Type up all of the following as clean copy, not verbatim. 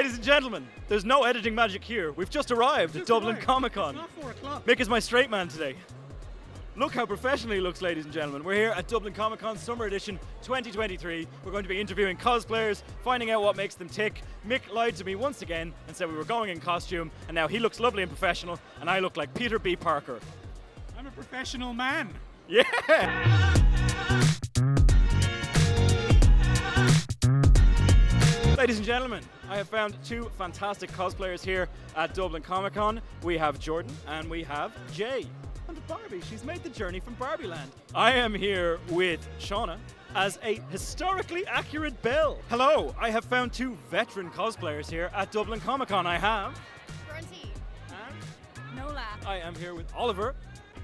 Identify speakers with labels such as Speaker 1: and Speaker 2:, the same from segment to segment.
Speaker 1: Ladies and gentlemen, there's no editing magic here. We've just arrived at Dublin Comic Con.
Speaker 2: It's not 4 o'clock.
Speaker 1: Mick is my straight man today. Look how professional he looks, ladies and gentlemen. We're here at Dublin Comic Con Summer Edition 2023. We're going to be interviewing cosplayers, finding out what makes them tick. Mick lied to me once again and said we were going in costume, and now he looks lovely and professional, and I look like Peter B. Parker.
Speaker 2: I'm a professional man.
Speaker 1: Yeah! Ladies and gentlemen, I have found two fantastic cosplayers here at Dublin Comic Con. We have Jordan and we have Jay. And Barbie, she's made the journey from Barbie Land. I am here with Shauna as a historically accurate Belle. Hello, I have found two veteran cosplayers here at Dublin Comic Con. I have
Speaker 3: Bronte.
Speaker 1: and
Speaker 3: Nola.
Speaker 1: I am here with Oliver.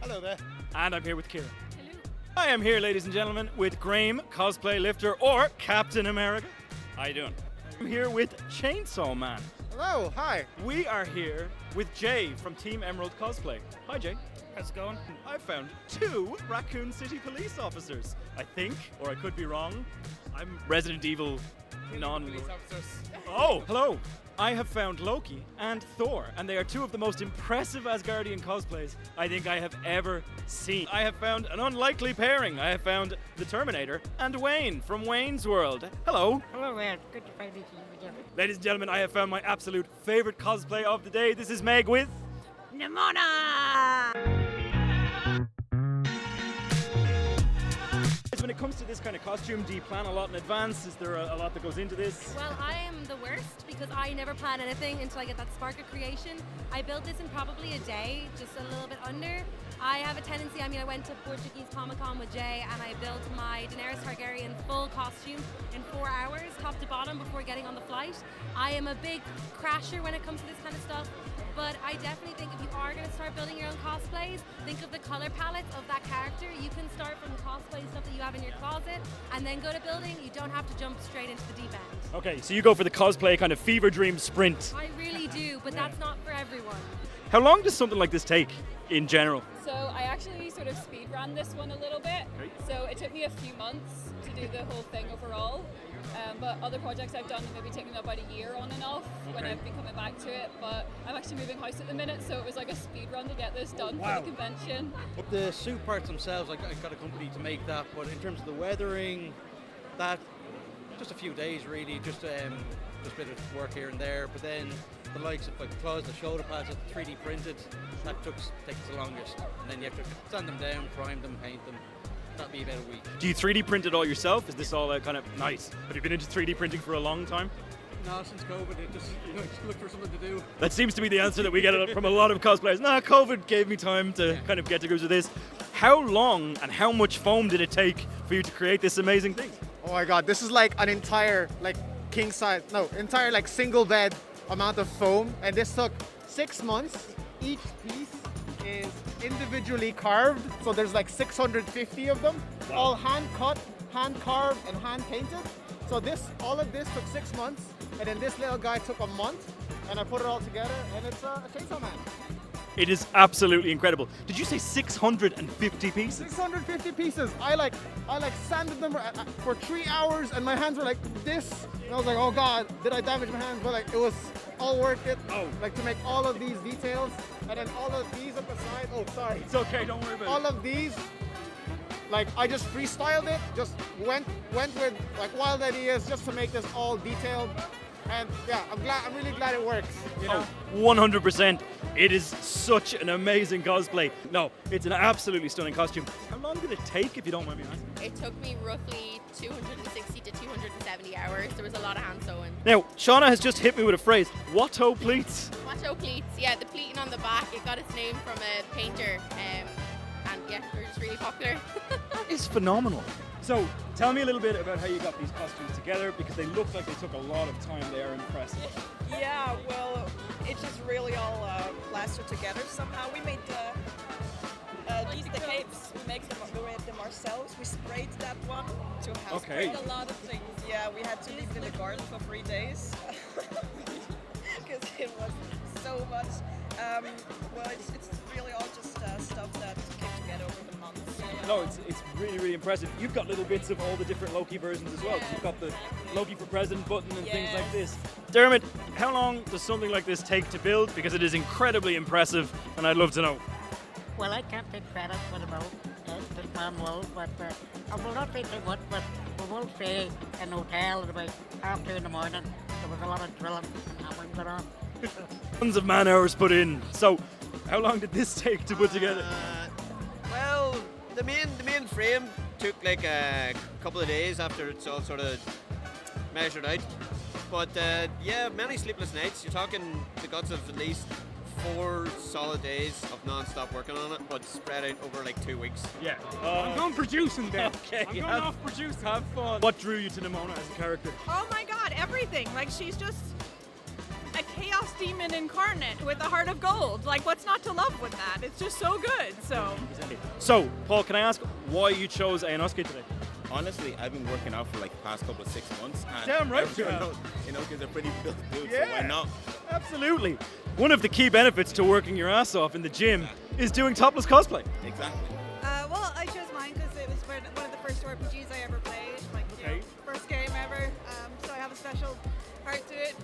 Speaker 2: Hello there.
Speaker 1: And I'm here with Kira.
Speaker 3: Hello.
Speaker 1: I am here, ladies and gentlemen, with Graham, cosplay lifter, or Captain America. How you doing? I'm here with Chainsaw Man.
Speaker 2: Hello, hi.
Speaker 1: We are here with Jay from Team Emerald Cosplay. Hi, Jay.
Speaker 2: How's it going?
Speaker 1: I found two Raccoon City police officers, I think, or I could be wrong. I'm Resident Evil
Speaker 2: Police officers.
Speaker 1: Oh, hello. I have found Loki and Thor, and they are two of the most impressive Asgardian cosplays I think I have ever seen. I have found an unlikely pairing. I have found the Terminator and Wayne from Wayne's World. Hello.
Speaker 4: Hello, man. Good to finally see you again.
Speaker 1: Ladies and gentlemen, I have found my absolute favorite cosplay of the day. This is Meg with
Speaker 4: Nimona!
Speaker 1: When it comes to this kind of costume, do you plan a lot in advance? Is there a lot that goes into this?
Speaker 3: Well, I am the worst because I never plan anything until I get that spark of creation. I built this in probably a day, just a little bit under. I have a tendency, I went to Portuguese Comic Con with Jay and I built my Daenerys Targaryen full costume in 4 hours, top to bottom, before getting on the flight. I am a big crasher when it comes to this kind of stuff, but I definitely think if you are going to start building your own cosplays, think of the color palettes of that character. You can start from cosplay stuff that you have in your closet and then go to building. You don't have to jump straight into the deep end.
Speaker 1: Okay, so you go for the cosplay kind of fever dream sprint.
Speaker 3: I really do, but that's not for everyone.
Speaker 1: How long does something like this take in general?
Speaker 5: So I actually sort of speed ran this one a little bit.
Speaker 1: Okay.
Speaker 5: So it took me a few months to do the whole thing overall. But other projects I've done have maybe taken about a year on and off when I've been coming back to it. But I'm actually moving house at the minute, so it was like a speed run to get this done for the convention.
Speaker 6: The suit parts themselves, I got a company to make that, but in terms of the weathering, that just a few days really, just a bit of work here and there. But then the likes of like the claws, the shoulder pads, 3D printed, that takes the longest. And then you have to sand them down, prime them, paint them. That'd be about a week.
Speaker 1: Do you 3D print it all yourself? Is this all kind of nice? Have you been into 3D printing for a long time?
Speaker 6: No, since COVID, it just look for something to do.
Speaker 1: That seems to be the answer that we get from a lot of cosplayers. Nah, COVID gave me time to kind of get to grips with this. How long and how much foam did it take for you to create this amazing thing?
Speaker 7: Oh my god, this is like an entire entire single bed amount of foam, and this took 6 months. Each piece is individually carved, so there's like 650 of them, all hand cut, hand carved, and hand painted. So all of this took 6 months, and then this little guy took a month, and I put it all together, and it's a Chainsaw Man.
Speaker 1: It is absolutely incredible. Did you say 650 pieces?
Speaker 7: 650 pieces. I sanded them for 3 hours, and my hands were like this. And I was like, oh god, did I damage my hands? But it was all worth it.
Speaker 1: Oh.
Speaker 7: To make all of these details, and then all of these at the side. Oh, sorry.
Speaker 1: It's okay, don't worry about
Speaker 7: All of these, I just freestyled it. Just went with wild ideas just to make this all detailed. And yeah, I'm really glad it works. You know?
Speaker 1: Oh, 100%. It is such an amazing cosplay. No, it's an absolutely stunning costume. How long did it take, if you don't mind me asking?
Speaker 3: It took me roughly 260 to 270 hours. There was a lot of hand sewing.
Speaker 1: Now, Shauna has just hit me with a phrase. Watto pleats.
Speaker 3: Watto pleats, yeah, the pleating on the back, it got its name from a painter. And yeah, they're just really popular.
Speaker 1: It's phenomenal. So, tell me a little bit about how you got these costumes together, because they look like they took a lot of time. They are impressive.
Speaker 8: Yeah, well, it just really all plastered together somehow. We made the capes. We made them ourselves. We sprayed that one to house
Speaker 1: Okay.
Speaker 8: a lot of things. Yeah, we had to leave it in the garden for 3 days because it was so much. Well, it's really all just stuff that came together over the months.
Speaker 1: no, it's really, really impressive. You've got little bits of all the different Loki versions as well.
Speaker 5: Yes.
Speaker 1: You've got the Loki for President button and things like
Speaker 5: Yes.
Speaker 1: this. Dermot, how long does something like this take to build? Because it is incredibly impressive, and I'd love to know.
Speaker 4: Well, I can't take credit for the build, the plan well, but I will not say too much, but we will stay in a hotel at about 2:30 in the morning. There was a lot of drilling and hammering going on.
Speaker 1: Tons of man hours put in. So, how long did this take to put together?
Speaker 9: Well, the main frame took like a couple of days after it's all sort of measured out. But yeah, many sleepless nights. You're talking the guts of at least 4 solid days of non-stop working on it, but spread out over like 2 weeks.
Speaker 1: Yeah.
Speaker 2: I'm going producing then.
Speaker 1: Okay,
Speaker 2: I'm going
Speaker 1: have-
Speaker 2: off producing.
Speaker 1: Have fun. What drew you to Nimona as a character?
Speaker 8: Oh my god, everything. Like, she's just a chaos demon incarnate with a heart of gold. Like, what's not to love with that? It's just so good.
Speaker 1: So, Paul, can I ask why you chose Aonosuke today?
Speaker 10: Honestly, I've been working out for like the past couple of 6 months. And
Speaker 1: Damn right you
Speaker 10: everyone
Speaker 1: have.
Speaker 10: knows, you know, because they're pretty built dudes, so why not?
Speaker 1: Absolutely. One of the key benefits to working your ass off in the gym is doing topless cosplay.
Speaker 10: Exactly.
Speaker 8: Well, I chose mine because it was one of the first RPGs I ever played. Like,
Speaker 1: Okay.
Speaker 8: first game ever. So I have a special heart to it.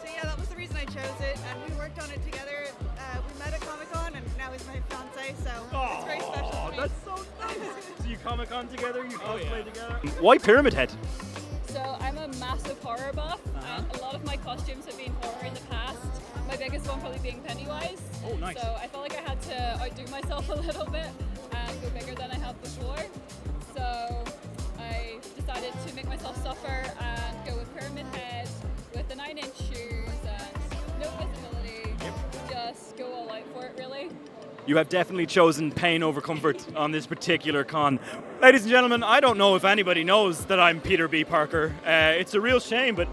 Speaker 8: So yeah, that was the reason I chose it. And we worked on it together. We met at Comic-Con, and now he's my fiance. So it's very special to me.
Speaker 1: That's so nice. So you Comic-Con together, you cosplay together. Why Pyramid Head?
Speaker 5: So I'm a massive horror buff, and a lot of my costumes have been horror in the past. My biggest one probably being Pennywise.
Speaker 1: Oh, nice.
Speaker 5: So I felt like I had to outdo myself a little bit and go bigger than I have before. So I decided to make myself suffer and go with Pyramid Head with the 9-inch shoes and no visibility. Just go all out for it, really.
Speaker 1: You have definitely chosen pain over comfort on this particular con. Ladies and gentlemen, I don't know if anybody knows that I'm Peter B. Parker. It's a real shame, but...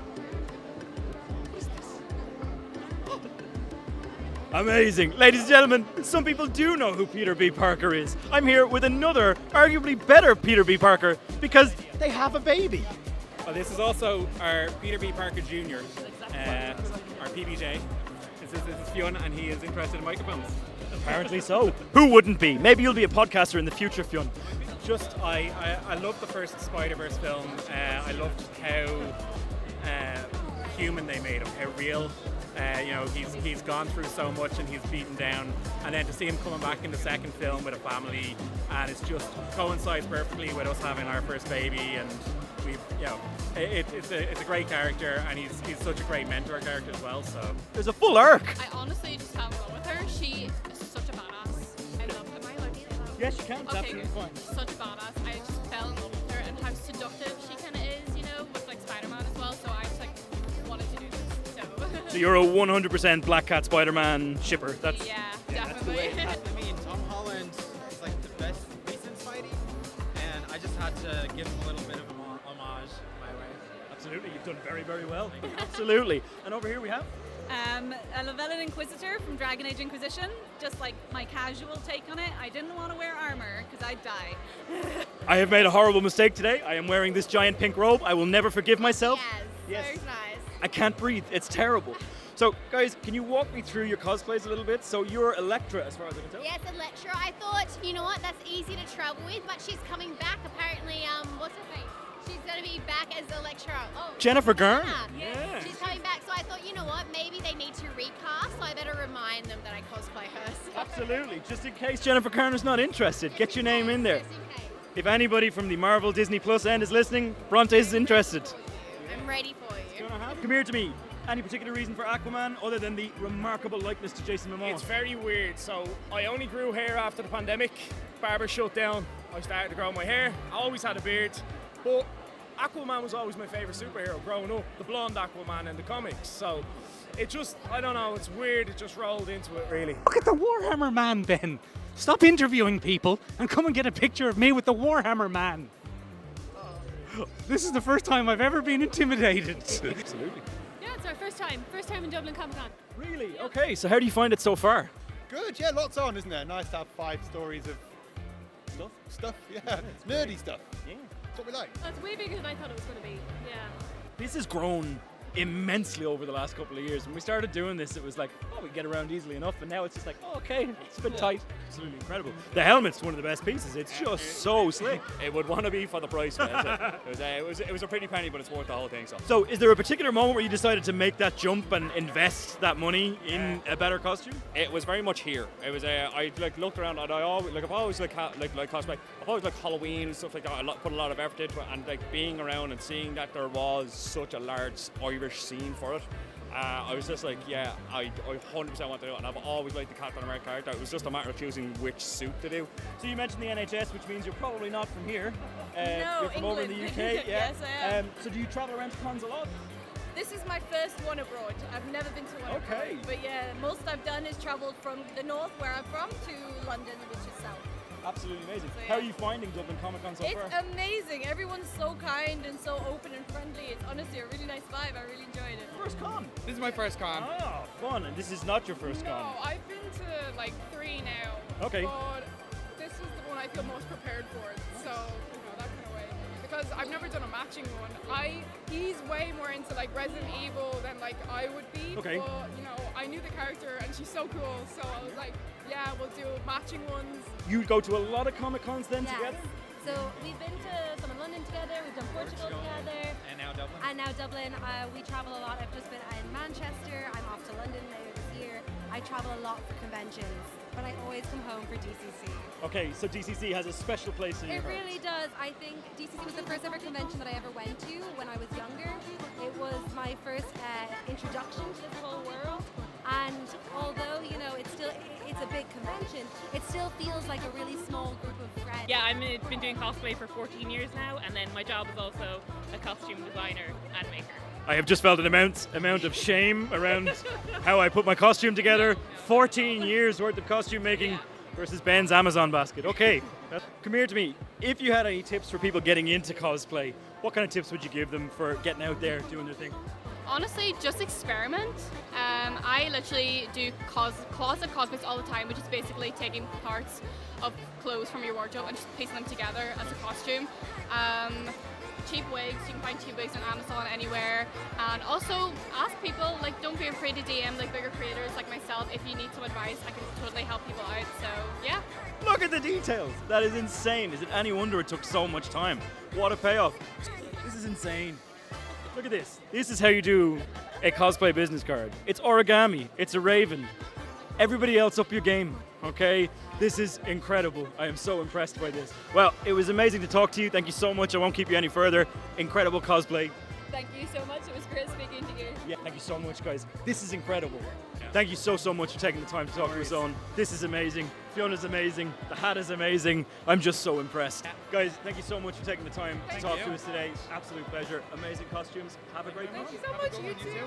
Speaker 1: Amazing. Ladies and gentlemen, some people do know who Peter B. Parker is. I'm here with another, arguably better Peter B. Parker, because they have a baby.
Speaker 2: This is also our Peter B. Parker Jr., our PBJ. This is Fionn, and he is interested in microphones.
Speaker 1: Apparently so. Who wouldn't be? Maybe you'll be a podcaster in the future, Fionn.
Speaker 2: I loved the first Spider-Verse film. I loved how human they made him, how real. He's gone through so much and he's beaten down, and then to see him coming back in the second film with a family, and it's just coincides perfectly with us having our first baby, and it's a great character, and he's such a great mentor character as well. So
Speaker 1: There's a full arc.
Speaker 5: I honestly just can't go with her. She is such a badass. I love her. Am I allowed to say that?
Speaker 1: Yes, you can. It's
Speaker 5: Okay,
Speaker 1: absolutely fine.
Speaker 5: such a badass. I just fell in love with her and how seductive she kind of is, with like Spider-Man as well. So I just like wanted to do this.
Speaker 1: So you're a 100% Black Cat Spider-Man shipper. That's
Speaker 5: Yeah, definitely.
Speaker 6: I mean, Tom Holland is like the best recent Spidey, and I just had to give him a little bit of homage my way.
Speaker 1: absolutely. You've done very, very well. Absolutely. And over here we have.
Speaker 8: A Lavellan Inquisitor from Dragon Age Inquisition. Just like my casual take on it. I didn't want to wear armor because I'd die.
Speaker 1: I have made a horrible mistake today. I am wearing this giant pink robe. I will never forgive myself.
Speaker 3: Yes, very nice.
Speaker 1: I can't breathe. It's terrible. So, guys, can you walk me through your cosplays a little bit? So you're Electra, as far as I can tell.
Speaker 3: Yes, Electra. I thought, you know what, that's easy to travel with, but she's coming back apparently. What's her name? She's going to be back as Electra. Oh,
Speaker 1: Jennifer Garner.
Speaker 3: Yeah. She's coming back, so I thought, you know what, maybe they need to recast, so I better remind them that I cosplay her. So.
Speaker 1: Absolutely. Just in case Jennifer Garner's not interested, get your name in there.
Speaker 3: Just in case.
Speaker 1: If anybody from the Marvel Disney Plus end is listening, Bronte is interested.
Speaker 3: I'm ready for you.
Speaker 1: Come here to me. Any particular reason for Aquaman other than the remarkable likeness to Jason Momoa?
Speaker 2: It's very weird. So I only grew hair after the pandemic. Barber shut down. I started to grow my hair. I always had a beard, but Aquaman was always my favorite superhero growing up. The blonde Aquaman in the comics. So it just, I don't know, it's weird. It just rolled into it, really.
Speaker 11: Look at the Warhammer Man, Ben. Stop interviewing people and come and get a picture of me with the Warhammer Man. This is the first time I've ever been intimidated.
Speaker 1: Absolutely.
Speaker 5: Yeah, it's our first time in Dublin Comic Con.
Speaker 1: Really? Okay, so how do you find it so far?
Speaker 12: Good, yeah, lots on, isn't there? Nice to have 5 stories of stuff, yeah, nerdy stuff.
Speaker 1: Yeah.
Speaker 12: That's what we like.
Speaker 5: That's way bigger than I thought it was going to be. Yeah.
Speaker 1: This has grown immensely over the last couple of years. When we started doing this, it was like, oh, we get around easily enough, and now it's just like, oh, okay, it's a bit tight. Absolutely incredible. The helmet's one of the best pieces. It's just so slick.
Speaker 13: It would want to be for the price, man. It was a pretty penny, but it's worth the whole thing.
Speaker 1: So is there a particular moment where you decided to make that jump and invest that money in a better costume?
Speaker 13: It was very much here. It was I like looked around, and I've always like cosplay. I've always like Halloween and stuff like that. Put a lot of effort into it, and like being around and seeing that there was such a large Irish scene for it. I was just like, yeah, I 100% want to do it, and I've always liked the Captain America character. It was just a matter of choosing which suit to do.
Speaker 1: So you mentioned the NHS, which means you're probably not from here.
Speaker 14: No,
Speaker 1: you're from over in the
Speaker 14: England.
Speaker 1: UK. Yeah.
Speaker 14: Yes, I am.
Speaker 1: So do you travel around to cons a lot?
Speaker 14: This is my first one abroad. I've never been to one
Speaker 1: Okay.
Speaker 14: abroad. But yeah, most I've done is travelled from the north, where I'm from, to London, which is south.
Speaker 1: Absolutely amazing.
Speaker 14: So, yeah.
Speaker 1: How are you finding Dublin Comic Con so
Speaker 14: It's
Speaker 1: far?
Speaker 14: amazing. Everyone's so kind and so open and friendly. It's honestly a really nice vibe. I really enjoyed it.
Speaker 1: First con?
Speaker 12: This is my first con.
Speaker 1: Oh, fun. And this is not your first
Speaker 15: No,
Speaker 1: con?
Speaker 15: I've been to like 3 now.
Speaker 1: Okay.
Speaker 15: But this is the one I feel most prepared for. So, that kind of way. Because I've never done a matching one. He's way more into like Resident Evil than like I would be.
Speaker 1: Okay.
Speaker 15: But, I knew the character and she's so cool. So I was like, yeah, we'll do matching ones.
Speaker 1: You go to a lot of Comic Cons then
Speaker 3: Yes.
Speaker 1: together?
Speaker 3: So we've been to some in London together, we've done Portugal together.
Speaker 12: And now Dublin.
Speaker 3: And now Dublin. We travel a lot. I've just been in Manchester. I'm off to London later this year. I travel a lot for conventions, but I always come home for DCC.
Speaker 1: Okay, so DCC has a special place in your
Speaker 3: It
Speaker 1: heart.
Speaker 3: really does. I think DCC was the first ever convention that I ever went to when I was younger. It was my first introduction to this whole world. And although, it's a big convention, it still feels like a really small group of friends.
Speaker 16: Yeah, I've been doing cosplay for 14 years now, and then my job is also a costume designer and maker.
Speaker 1: I have just felt an amount of shame around how I put my costume together. 14 years worth of costume making versus Ben's Amazon basket. Okay, come here to me. If you had any tips for people getting into cosplay, what kind of tips would you give them for getting out there doing their thing?
Speaker 5: Honestly, just experiment. I literally do closet cosplays all the time, which is basically taking parts of clothes from your wardrobe and just piecing them together as a costume. Cheap wigs, you can find cheap wigs on Amazon anywhere. And also ask people, don't be afraid to DM bigger creators like myself. If you need some advice, I can totally help people out. So yeah.
Speaker 1: Look at the details. That is insane. Is it any wonder it took so much time? What a payoff. This is insane. Look at this. This is how you do a cosplay business card. It's origami. It's a raven. Everybody else up your game, okay? This is incredible. I am so impressed by this. Well, it was amazing to talk to you. Thank you so much. I won't keep you any further. Incredible cosplay.
Speaker 5: Thank you so much. It was great speaking to you.
Speaker 1: Yeah, thank you so much, guys. This is incredible. Thank you so much for taking the time to talk to us on. This is amazing. Fiona's amazing. The hat is amazing. I'm just so impressed. Guys, thank you so much for taking the time to talk to us today. Absolute pleasure. Amazing costumes. Have a great night.
Speaker 15: Thank you so much. You too.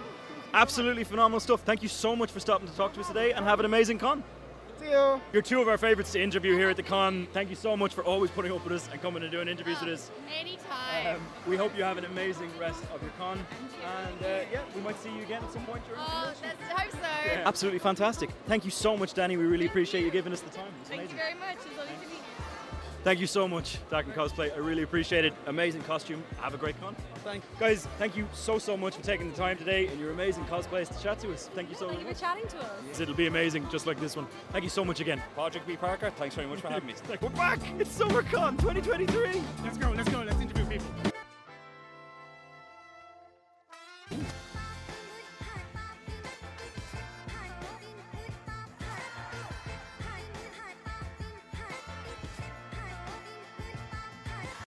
Speaker 1: Absolutely phenomenal stuff. Thank you so much for stopping to talk to us today, and have an amazing con.
Speaker 7: See you.
Speaker 1: You're two of our favorites to interview here at the con. Thank you so much for always putting up with us and coming and doing interviews with us.
Speaker 5: Anytime.
Speaker 1: We hope you have an amazing rest of your con. And we might see you again at some point during the convention.
Speaker 5: I hope so.
Speaker 1: Yeah. Absolutely fantastic. Thank you so much, Danny. We really appreciate you giving us the time. It's
Speaker 5: Thank
Speaker 1: amazing.
Speaker 5: you very much. It was lovely to meet you.
Speaker 1: Thank you so much, Dark and Cosplay. I really appreciate it. Amazing costume. Have a great con. Guys, thank you so much for taking the time today and your amazing cosplays to chat to us. Thank you so
Speaker 3: Thank you
Speaker 1: much.
Speaker 3: for chatting to us.
Speaker 1: It'll be amazing, just like this one. Thank you so much again.
Speaker 13: Project B. Parker, thanks very much for having me.
Speaker 1: We're back. It's SummerCon 2023.
Speaker 11: Let's go. Let's interview people.